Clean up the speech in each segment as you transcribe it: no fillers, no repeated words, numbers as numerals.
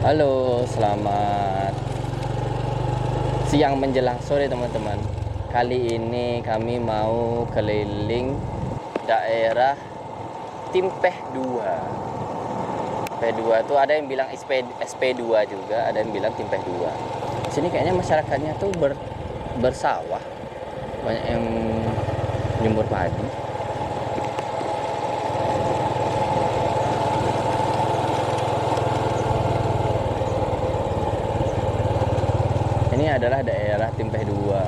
Halo, selamat siang menjelang sore teman-teman. Kali ini kami mau keliling daerah Timpeh 2. Timpeh 2 itu ada yang bilang SP2 juga, ada yang bilang Timpeh 2. Sini kayaknya masyarakatnya tuh bersawah. Banyak yang jemur padi. Ini adalah daerah Timpeh 2.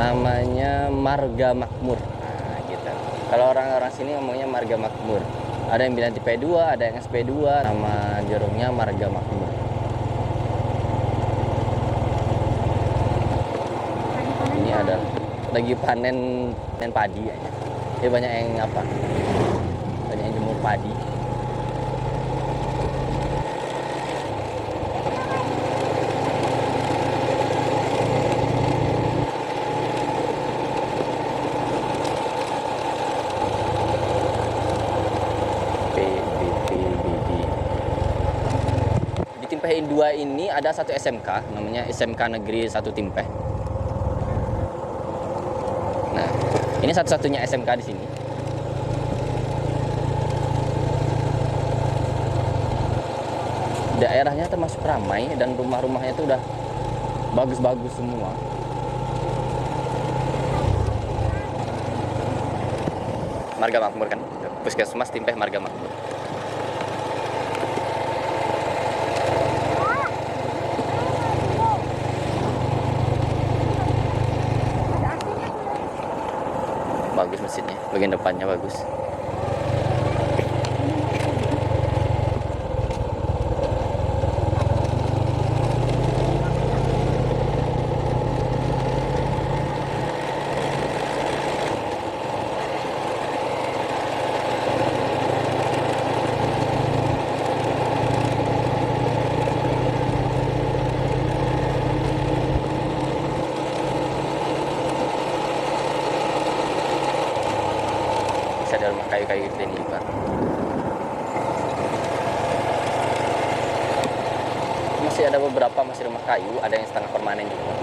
Namanya Marga Makmur. Nah, gitu. Kalau orang-orang sini ngomongnya Marga Makmur. Ada yang bilang Timpeh 2, ada yang SP2. Nama jeruknya Marga Makmur. Ini ada lagi panen padi kayaknya. Jadi banyak yang apa? Banyak yang jemur padi. Di Timpeh 2 ini ada satu SMK, namanya SMK Negeri 1 Timpeh. Nah, ini satu-satunya SMK di sini. Daerahnya termasuk ramai dan rumah-rumahnya itu udah bagus-bagus semua. Marga Makmur kan, Puskesmas Timpeh Marga Makmur. Bagus masjidnya, bagian depannya bagus. Bisa ada rumah kayu-kayu gitu ini juga. Masih ada beberapa masih rumah kayu, ada yang setengah permanen juga.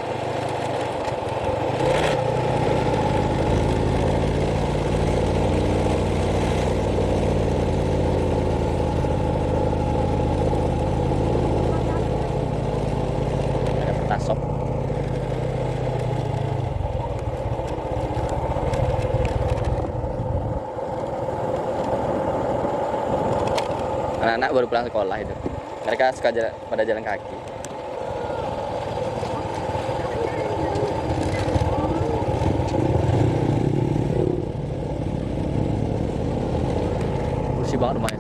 Ada petasok. Anak-anak baru pulang sekolah itu. Mereka suka pada jalan kaki. Bersih banget rumahnya.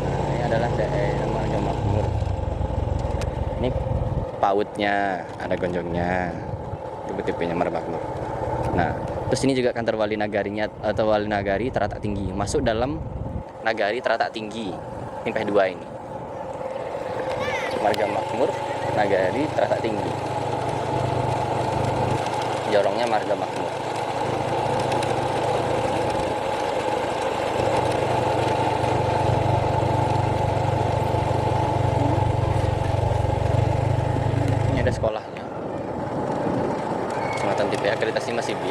Nah, ini adalah daerah Marga Makmur. Ini pautnya, ada gonjongnya. Tipe-tipenya Marga Makmur. Nah, terus ini juga kantor wali nagarinya atau wali nagari Teratak Tinggi. Masuk dalam nagari Teratak Tinggi Timpeh 2 ini. Marga Makmur, nagari Teratak Tinggi. Jorongnya Marga Makmur. Ini ada sekolahnya. Kecamatan Timpeh, akreditasi masih B.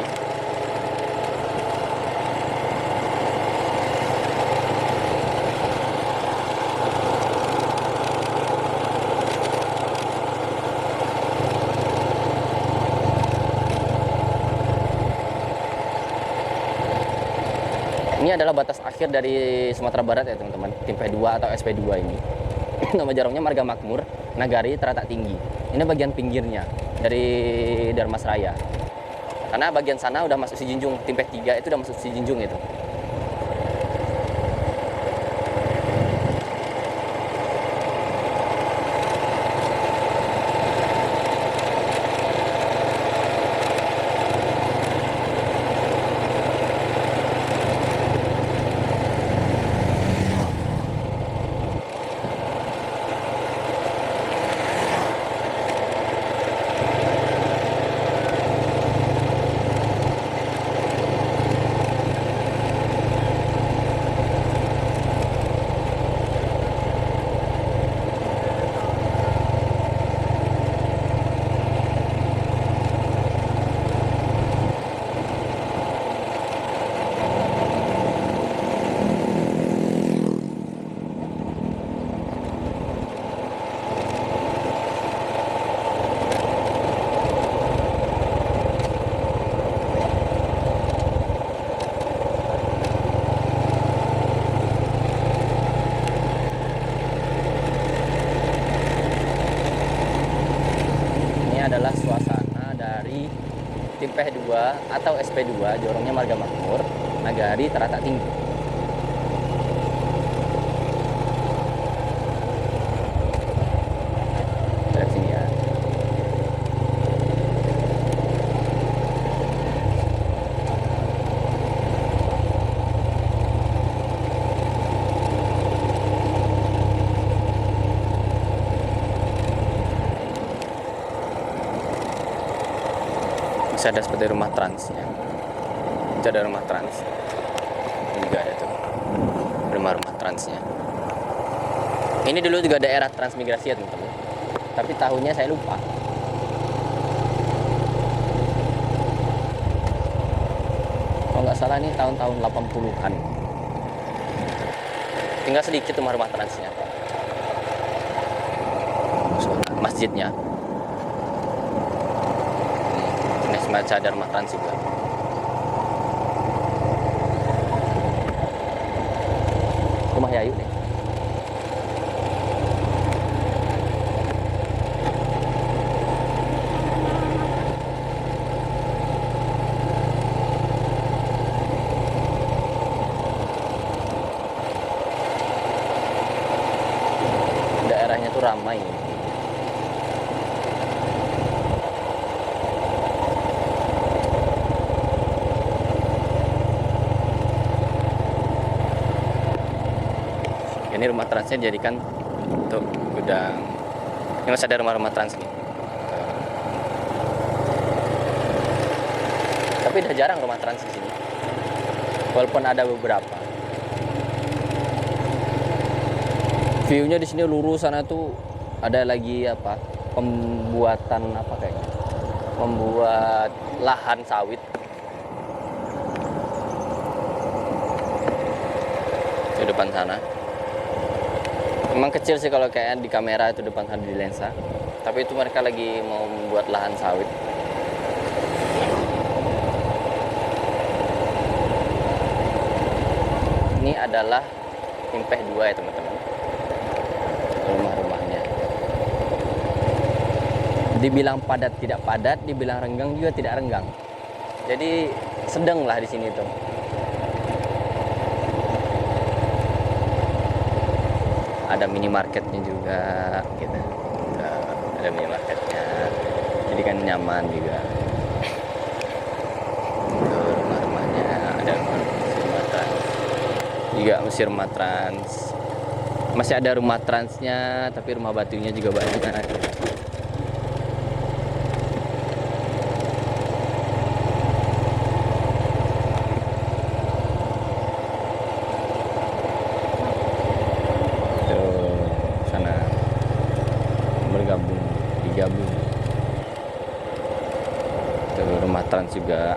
Ini adalah batas akhir dari Sumatera Barat ya teman-teman, Timpeh 2 atau SP2 ini. Nama jarongnya Marga Makmur, Nagari Teratak Tinggi. Ini bagian pinggirnya dari Darmasraya. Karena bagian sana udah masuk Sijinjung, Timpeh 3 itu udah masuk Sijinjung itu. adalah suasana dari Timpeh 2 atau SP2, Jorongnya Marga Makmur, Nagari Teratak Tinggi. Dari sini ya. Bisa ada seperti rumah transnya. Itu ada rumah trans. Ini juga ada tuh rumah-rumah transnya. Ini dulu juga daerah transmigrasi ya teman-teman. Tapi tahunnya saya lupa. Kalau nggak salah ini tahun-tahun 80-an. Tinggal sedikit rumah-rumah transnya. Masjidnya. Masih ada rumah trans juga. Rumah Yayu nih. Daerahnya tuh ramai. Ini rumah transnya dijadikan untuk gudang. Ini masih ada rumah-rumah trans nih. Tapi udah jarang rumah trans di sini. Walaupun ada beberapa. View-nya di sini lurus, sana tuh ada lagi apa? Pembuatan apa kayaknya? Membuat lahan sawit. Di depan sana. Memang kecil sih kalau kayak di kamera itu depan sana di lensa. Tapi itu mereka lagi mau membuat lahan sawit. Ini adalah Timpeh 2 ya teman-teman. Rumah-rumahnya. Dibilang padat tidak padat, dibilang renggang juga tidak renggang. Jadi sedang lah di sini tuh. Ada minimarketnya juga gitu. Ada minimarketnya, jadi kan nyaman juga. Rumah-rumahnya ada rumah trans juga, masih rumah trans, masih ada rumah transnya, tapi rumah batunya juga banyak. Digabung itu rumah trans juga.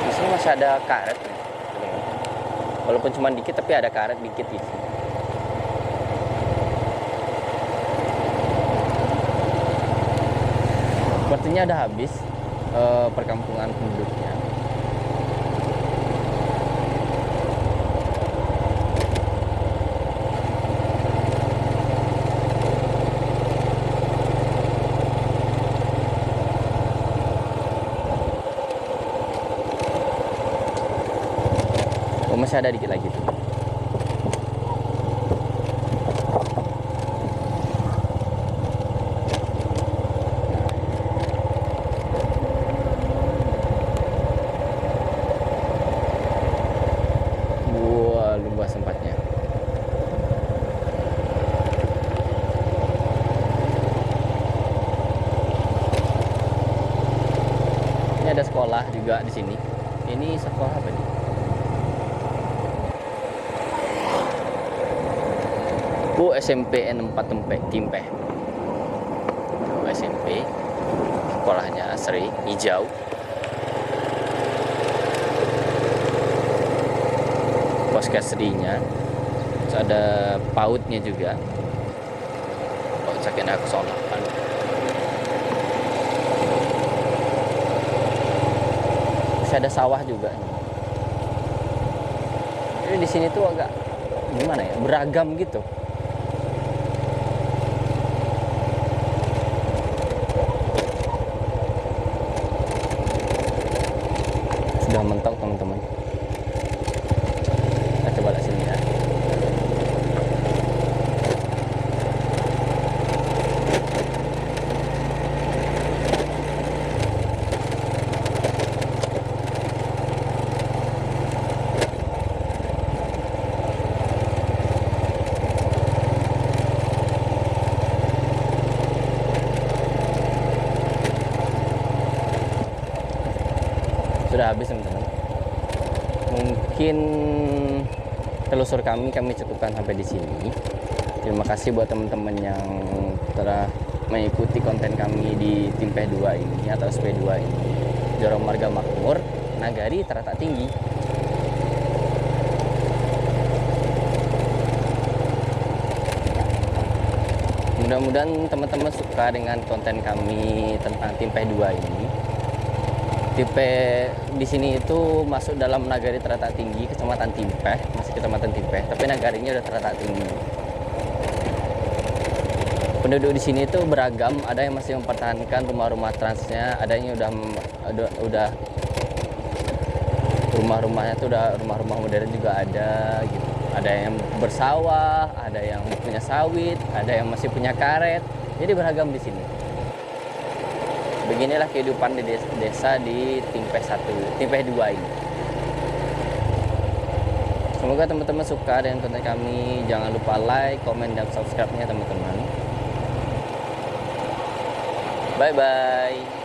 Di sini masih ada karet, walaupun cuma dikit tapi ada karet dikit di sini. Sepertinya ada habis perkampungan penduduknya. Oh, masih ada dikit lagi tuh. Luas tempatnya. Ini ada sekolah juga di sini. Ini sekolah apa nih? SMP N4 Timpeh. SMP. Sekolahnya Sri hijau. Poskesrinya, terus ada PAUD-nya juga, PAUD Sakinah 08. Masih ada sawah juga. Jadi di sini tuh agak gimana ya, beragam gitu. Sudah mentok teman-teman. Kita coba lihat sini ya. Sudah habis teman-teman. Mungkin telusur kami cukupkan sampai di sini. Terima kasih buat teman-teman yang telah mengikuti konten kami di Timpeh 2 ini atau SP2 ini. Joro Marga Makmur, Nagari Teratak Tinggi. Mudah-mudahan teman-teman suka dengan konten kami tentang Timpeh 2 ini. Timpeh di sini itu masuk dalam Nagari Teratak Tinggi, Kecamatan Timpeh, masih Kecamatan Timpeh, tapi nagarinya udah Teratak Tinggi. Penduduk di sini itu beragam, ada yang masih mempertahankan rumah-rumah transnya, ada yang udah rumah-rumahnya itu udah rumah-rumah modern juga ada gitu. Ada yang bersawah, ada yang punya sawit, ada yang masih punya karet. Jadi beragam di sini. Beginilah kehidupan di desa di Timpeh 1, Timpeh 2 ini. Semoga teman-teman suka dengan konten kami. Jangan lupa like, komen, dan subscribe-nya teman-teman. Bye-bye.